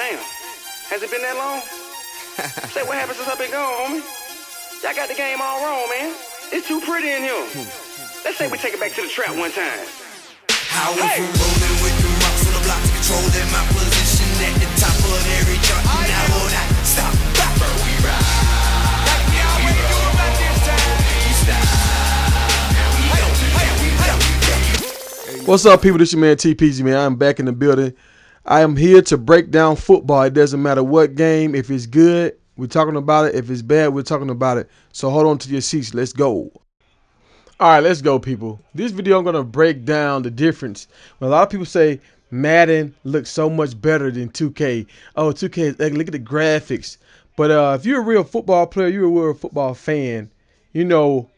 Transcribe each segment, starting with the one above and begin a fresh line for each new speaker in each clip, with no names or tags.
Damn. Has it been that long? Say, what happened since I've been gone, homie? Y'all got the game all wrong, man. It's too pretty in here. Let's say we take it back to the trap one time.
How we from rolling with the rocks on the block to controlling my position at the top of every chart. Now will not stop. Bopper, we ride. Y'all ready to do it about this time?
What's up, people? This your man TPG, man. I'm back in the building. I am here to break down football. It doesn't matter what game. If it's good, we're talking about it. If it's bad, we're talking about it. So hold on to your seats. Let's go. All right, let's go, people. This video, I'm going to break down the difference. When a lot of people say Madden looks so much better than 2K. Oh, 2K is ugly. Look at the graphics. But if you're a real football player, you're a real football fan, you know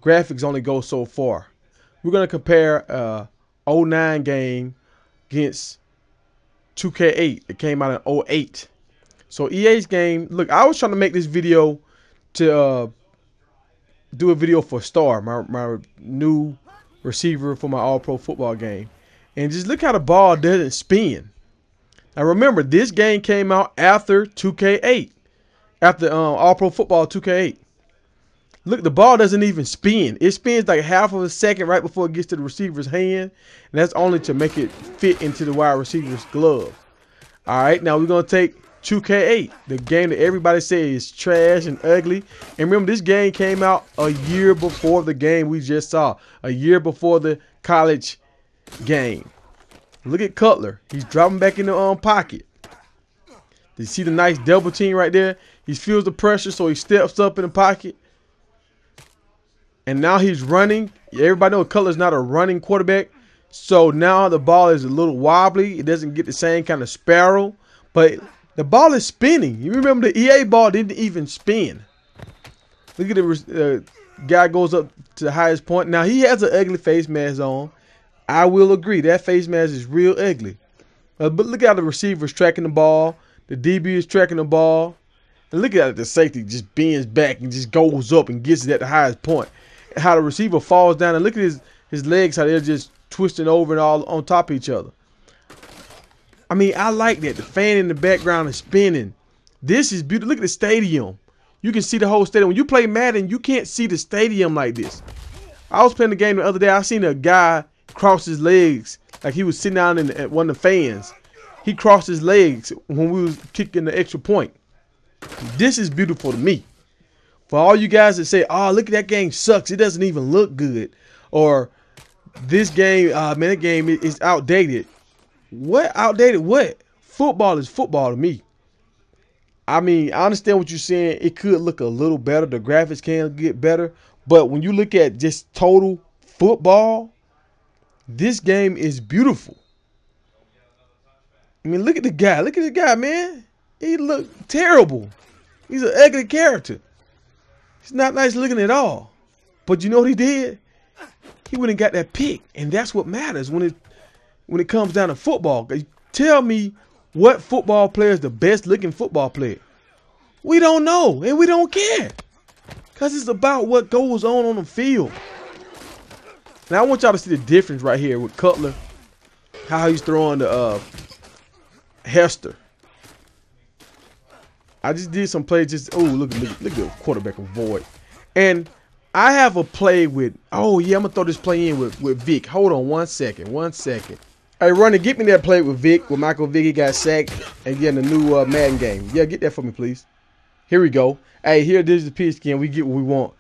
graphics only go so far. We're going to compare 09 game against 2K8. It came out in 08. So EA's game, look, I was trying to make this video to do a video for Star, my new receiver for my all-pro football game. And just look how the ball doesn't spin. Now remember, this game came out after 2K8, after all-pro football 2K8. Look, the ball doesn't even spin. It spins like half of a second right before it gets to the receiver's hand. And that's only to make it fit into the wide receiver's glove. All right, now we're going to take 2K8, the game that everybody says is trash and ugly. And remember, this game came out a year before the game we just saw. A year before the college game. Look at Cutler. He's dropping back in the pocket. You see the nice double team right there? He feels the pressure, so he steps up in the pocket. And now he's running. Everybody knows Cutler's not a running quarterback. So now the ball is a little wobbly. It doesn't get the same kind of spiral. But the ball is spinning. You remember the EA ball didn't even spin. Look at the guy goes up to the highest point. Now he has an ugly face mask on. I will agree. That face mask is real ugly. But look at how the receiver's tracking the ball. The DB is tracking the ball. And look at the safety just bends back and just goes up and gets it at the highest point. How the receiver falls down, and look at his legs, how they're just twisting over and all on top of each other. I mean, I like that. The fan in the background is spinning. This is beautiful. Look at the stadium. You can see the whole stadium. When you play Madden, you can't see the stadium like this. I was playing the game the other day. I seen a guy cross his legs like he was sitting down at one of the fans. He crossed his legs when we was kicking the extra point. This is beautiful to me. For all you guys that say, oh, look at that game sucks. It doesn't even look good. Or this game, man, that game is outdated. What? Outdated what? Football is football to me. I mean, I understand what you're saying. It could look a little better. The graphics can get better. But when you look at just total football, this game is beautiful. I mean, look at the guy. Look at the guy, man. He looked terrible. He's an ugly character. It's not nice looking at all. But you know what he did? He went and got that pick. And that's what matters when it comes down to football. Tell me what football player is the best looking football player. We don't know. And we don't care. Because it's about what goes on the field. Now I want y'all to see the difference right here with Cutler. How he's throwing the Hester. I just did some plays. Just look at the quarterback avoid. And I have a play with. Oh yeah, I'm gonna throw this play in with Vic. Hold on 1 second. 1 second. Hey, Ronnie, get me that play with Vic. With Michael Vick, he got sacked and getting the new Madden game. Yeah, get that for me, please. Here we go. Hey, here this is the pigskin. We get what we want.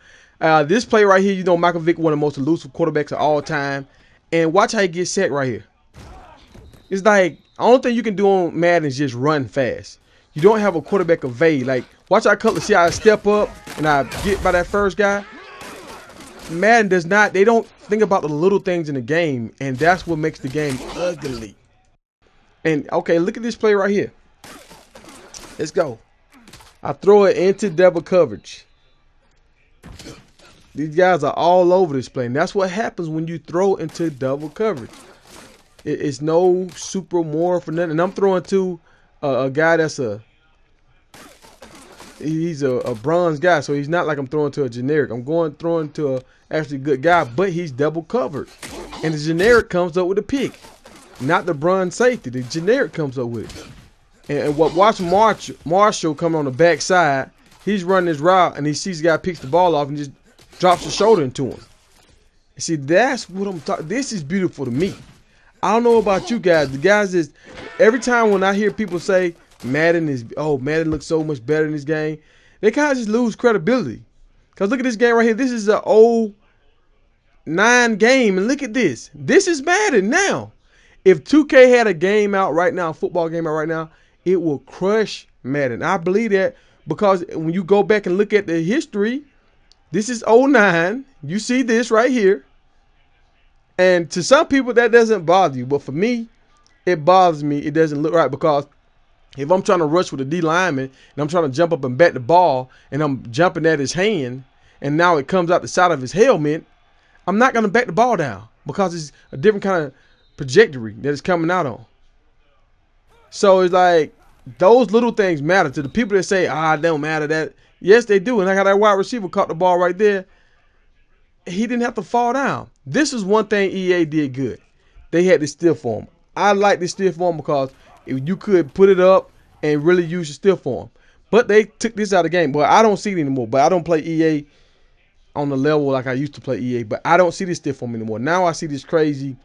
This play right here, you know, Michael Vick, one of the most elusive quarterbacks of all time. And watch how he gets sacked right here. It's like the only thing you can do on Madden is just run fast. You don't have a quarterback evade. Like, watch how Cutler, see how I step up and I get by that first guy. Madden does not, they don't think about the little things in the game, and that's what makes the game ugly. And, okay, look at this play right here. Let's go. I throw it into double coverage. These guys are all over this play, and that's what happens when you throw into double coverage. It's no super more for nothing. And I'm throwing to a guy that's he's a bronze guy, so he's not like I'm throwing to a generic. I'm throwing to a actually good guy, but he's double covered, and the generic comes up with a pick, not the bronze safety. The generic comes up with it. And watch Marshall coming on the backside. He's running his route, and he sees the guy picks the ball off and just drops his shoulder into him. See, that's what I'm talking. This is beautiful to me. I don't know about you guys. The guys is every time when I hear people say Madden looks so much better in this game, they kind of just lose credibility. Cause look at this game right here. This is an 09 game, and look at this. This is Madden now. If 2K had a game out right now, a football game out right now, it will crush Madden. I believe that because when you go back and look at the history, this is 09. You see this right here. And to some people, that doesn't bother you. But for me, it bothers me. It doesn't look right because if I'm trying to rush with a D lineman and I'm trying to jump up and bat the ball and I'm jumping at his hand and now it comes out the side of his helmet, I'm not going to bat the ball down because it's a different kind of trajectory that it's coming out on. So it's like those little things matter to the people that say, it don't matter that. Yes, they do. And I got that wide receiver caught the ball right there. He didn't have to fall down. This is one thing EA did good. They had the stiff form. I like the stiff form because if you could put it up and really use your stiff form. But they took this out of the game. But I don't see it anymore. But I don't play EA on the level like I used to play EA. But I don't see this stiff form anymore. Now I see this crazy,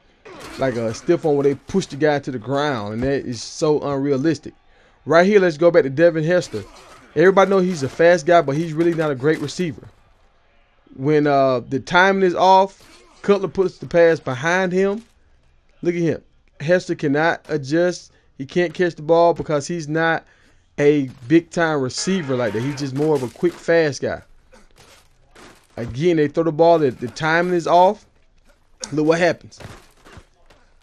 like a stiff form where they push the guy to the ground. And that is so unrealistic. Right here, let's go back to Devin Hester. Everybody knows he's a fast guy, but he's really not a great receiver. When the timing is off, Cutler puts the pass behind him. Look at him. Hester cannot adjust. He can't catch the ball because he's not a big-time receiver like that. He's just more of a quick, fast guy. Again, they throw the ball. The timing is off. Look what happens.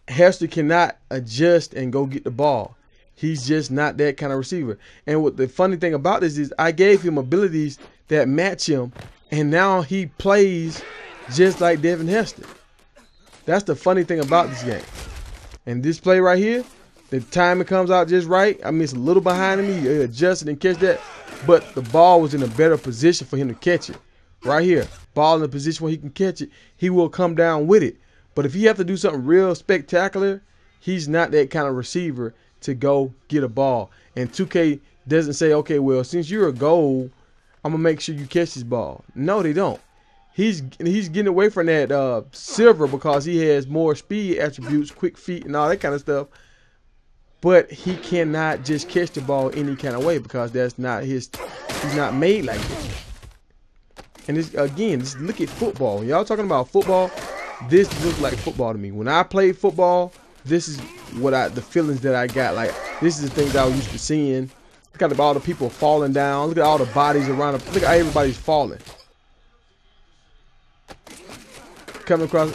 Hester cannot adjust and go get the ball. He's just not that kind of receiver. And what the funny thing about this is I gave him abilities that match him, and now he plays just like Devin Hester. That's the funny thing about this game. And this play right here, the timing comes out just right. I mean, it's a little behind him. He adjusted and catch that. But the ball was in a better position for him to catch it. Right here, ball in a position where he can catch it. He will come down with it. But if he have to do something real spectacular, he's not that kind of receiver to go get a ball. And 2K doesn't say, okay, well, since you're a goal, I'm going to make sure you catch this ball. No, they don't. He's getting away from that silver because he has more speed attributes, quick feet, and all that kind of stuff. But he cannot just catch the ball any kind of way because that's not his. He's not made like that. And this, again, just look at football. When y'all talking about football, this looks like football to me. When I played football, this is what the feelings that I got. Like, this is the things I was used to seeing. Look at all the people falling down. Look at all the bodies around. Look at everybody's falling. Coming across,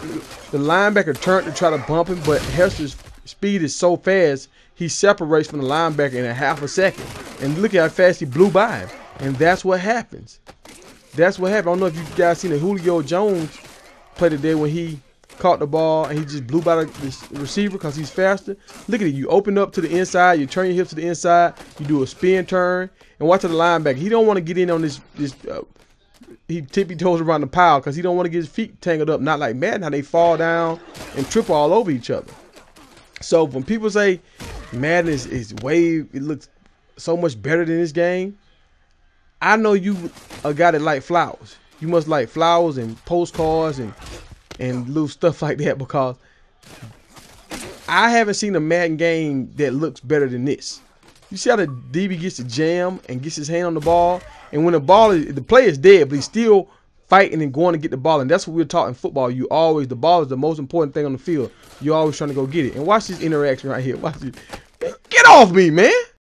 the linebacker turned to try to bump him, but Hester's speed is so fast, he separates from the linebacker in a half a second. And look at how fast he blew by him. And that's what happens. That's what happened. I don't know if you guys seen the Julio Jones play today when he caught the ball and he just blew by the receiver because he's faster. Look at it. You open up to the inside. You turn your hips to the inside. You do a spin turn. And watch the linebacker. He don't want to get in on this he tippy toes around the pile because he don't want to get his feet tangled up. Not like Madden, how they fall down and trip all over each other. So when people say Madden is way, it looks so much better than this game, I know you a guy that like flowers. You must like flowers and postcards and little stuff like that because I haven't seen a Madden game that looks better than this. You see how the DB gets the jam and gets his hand on the ball, and when the play is dead, but he's still fighting and going to get the ball, and that's what we're taught in football. The ball is the most important thing on the field. You're always trying to go get it. And watch this interaction right here. Watch it. Get off me, man.